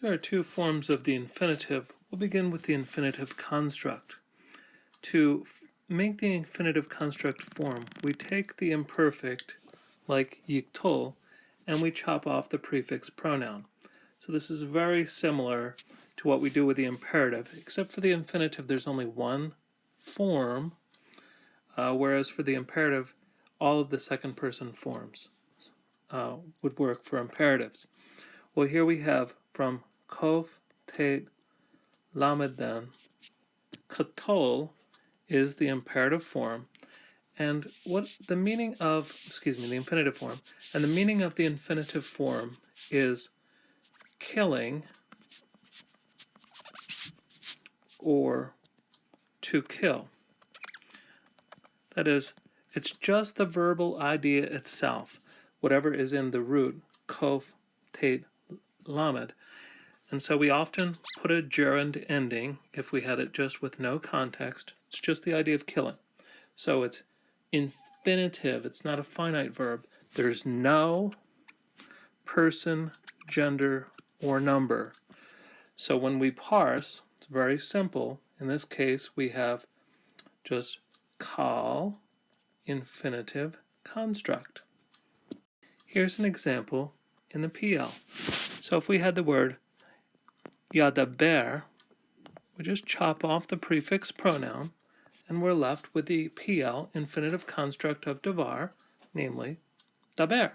There are two forms of the infinitive. We'll begin with the infinitive construct. To make the infinitive construct form, we take the imperfect, like yiktol, and we chop off the prefix pronoun. So this is very similar to what we do with the imperative, except for the infinitive there's only one form, whereas for the imperative all of the second person forms would work for imperatives. Well, here we have from Kof, Tet, Lamed then, Katol is the imperative form, and what the meaning of, the infinitive form, and the meaning of the infinitive form is killing or to kill. That is, it's just the verbal idea itself, whatever is in the root, Kof, Tet, Lamed. And so we often put a gerund ending if we had it just with no context. It's just the idea of killing. So it's infinitive. It's not a finite verb. There's no person, gender, or number. So when we parse, it's very simple. In this case, we have just call infinitive construct. Here's an example in the PL. So if we had the word yadaber, we just chop off the prefix pronoun, and we're left with the PL infinitive construct of davar, namely daber.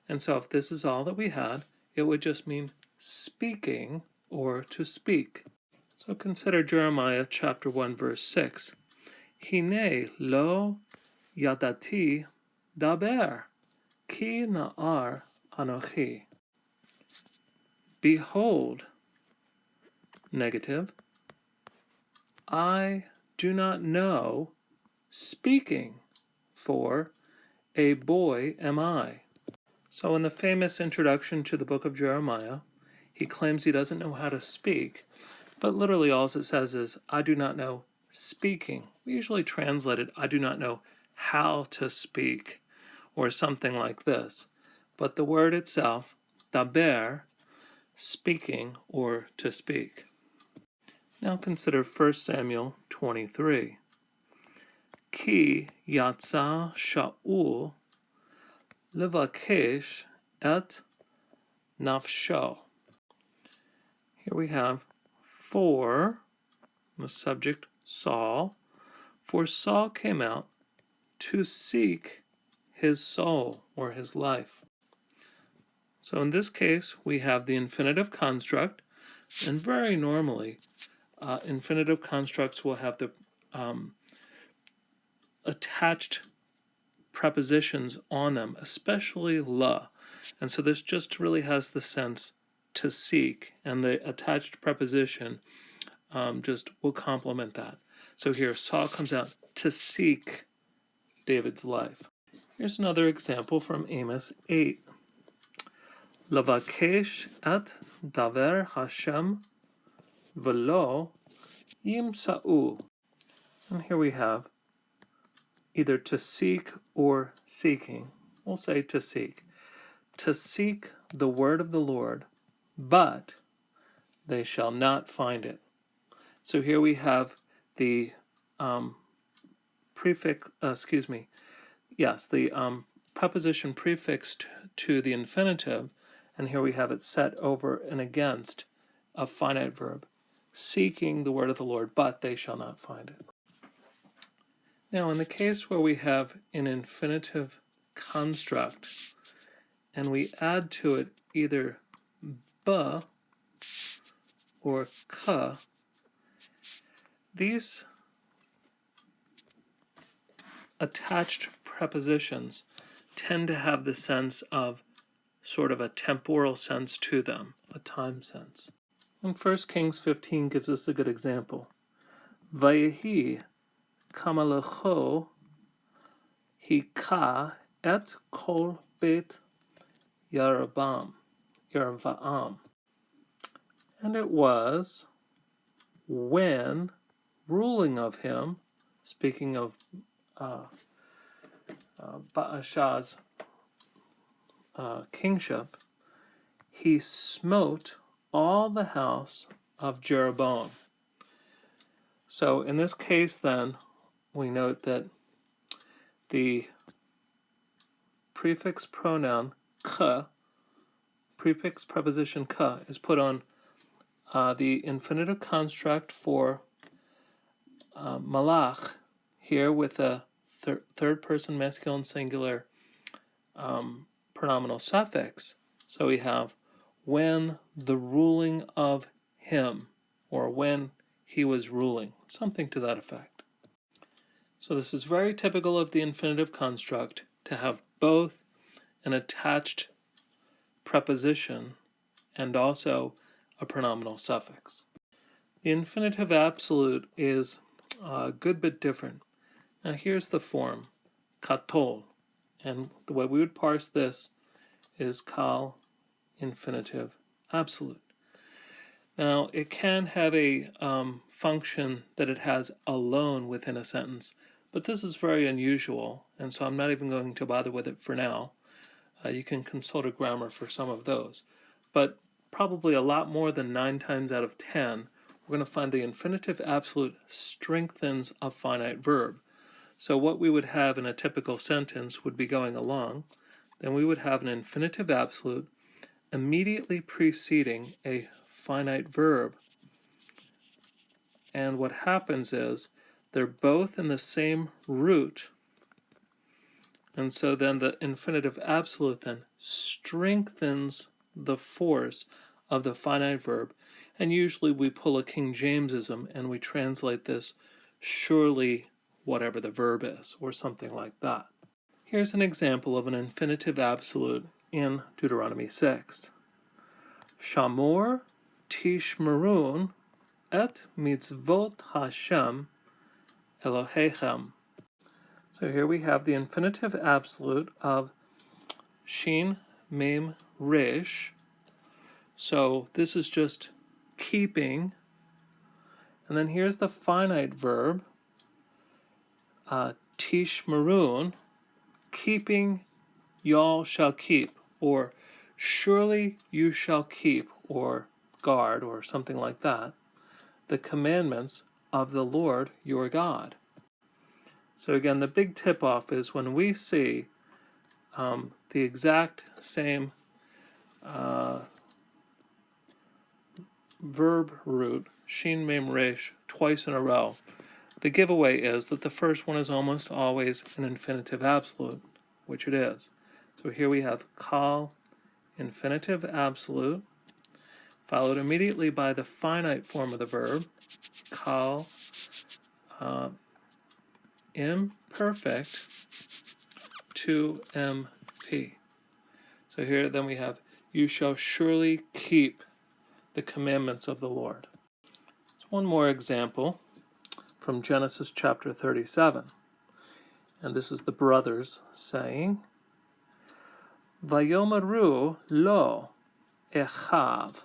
And so if this is all that we had, it would just mean speaking or to speak. So consider Jeremiah chapter 1 verse 6. Hine lo yadati daber ki na'ar anochi. Behold, negative, I do not know, speaking, for a boy am I. So in the famous introduction to the book of Jeremiah, he claims he doesn't know how to speak, but literally all it says is, I do not know speaking. We usually translate it, I do not know how to speak, or something like this. But the word itself, daber, speaking or to speak. Now consider 1 Samuel 23. Ki yatsa Shaul levakesh et nafsho. Here we have for, the subject Saul, for Saul came out to seek his soul or his life. So in this case, we have the infinitive construct, and very normally, infinitive constructs will have the attached prepositions on them, especially la. And so this just really has the sense to seek, and the attached preposition just will complement that. So here, Saul comes out to seek David's life. Here's another example from Amos 8. Lavakesh et daver Hashem velo yimsa'u. And here we have either to seek or seeking. We'll say to seek. To seek the word of the Lord, but they shall not find it. So here we have the preposition prefixed to the infinitive, and here we have it set over and against a finite verb, seeking the word of the Lord, but they shall not find it. Now, in the case where we have an infinitive construct, and we add to it either ba or ka, these attached prepositions tend to have the sense of sort of a temporal sense to them, a time sense. And 1 Kings 15 gives us a good example. Vayehi kamalecho hika et kol bet Yerovam. And it was when ruling of him, speaking of Baasha's kingship, he smote all the house of Jeroboam. So in this case then, we note that the prefix pronoun ka, prefix preposition ka, is put on the infinitive construct for malach, here with a third person masculine singular pronominal suffix. So we have when the ruling of him, or when he was ruling, something to that effect. So this is very typical of the infinitive construct to have both an attached preposition and also a pronominal suffix. The infinitive absolute is a good bit different. Now here's the form, katol, and the way we would parse this is kal infinitive absolute. Now it can have a function that it has alone within a sentence, but this is very unusual, and so I'm not even going to bother with it for now. You can consult a grammar for some of those. But probably a lot more than 9 times out of 10, we're going to find the infinitive absolute strengthens a finite verb. So what we would have in a typical sentence would be going along. Then we would have an infinitive absolute immediately preceding a finite verb. And what happens is they're both in the same root. And so then the infinitive absolute then strengthens the force of the finite verb. And usually we pull a King Jamesism and we translate this surely whatever the verb is, or something like that. Here's an example of an infinitive absolute in Deuteronomy 6. Shamor tishmerun et mitzvot Hashem Elohechem. So here we have the infinitive absolute of shin mem resh. So this is just keeping. And then here's the finite verb, tishmerun, keeping y'all shall keep, or surely you shall keep, or guard, or something like that, the commandments of the Lord your God. So again, the big tip-off is when we see the exact same verb root, shin mem resh, twice in a row, the giveaway is that the first one is almost always an infinitive absolute, which it is. So here we have kal infinitive absolute, followed immediately by the finite form of the verb, kal imperfect to MP. So here then we have, you shall surely keep the commandments of the Lord. So one more example from Genesis chapter 37. And this is the brothers saying, Vayomaru lo echav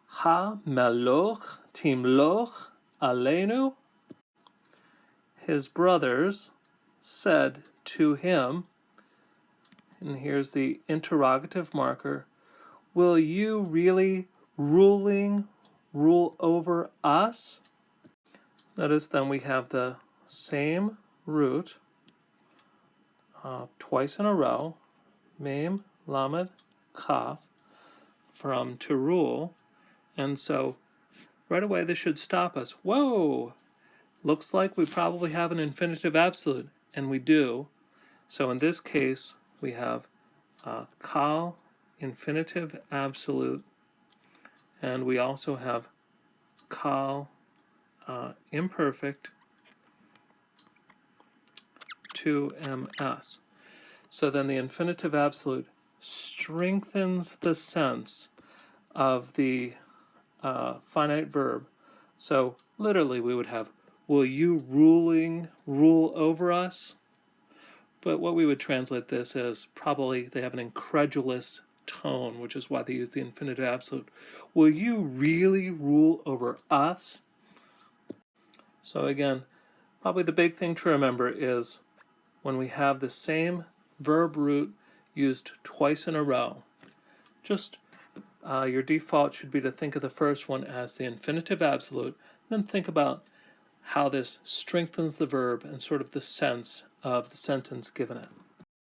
ha meloch timloch aleinu. His brothers said to him, and here's the interrogative marker, will you really rule over us? Notice then we have the same root twice in a row, mem, lamed, kaf, from to rule, and so right away this should stop us. Whoa! Looks like we probably have an infinitive absolute, and we do. So in this case, we have kal infinitive absolute, and we also have kal imperfect to ms. So then the infinitive absolute strengthens the sense of the finite verb. So literally we would have, will you rule over us? But what we would translate this as probably they have an incredulous tone, which is why they use the infinitive absolute. Will you really rule over us? So again, probably the big thing to remember is when we have the same verb root used twice in a row, just your default should be to think of the first one as the infinitive absolute, then think about how this strengthens the verb and sort of the sense of the sentence given it.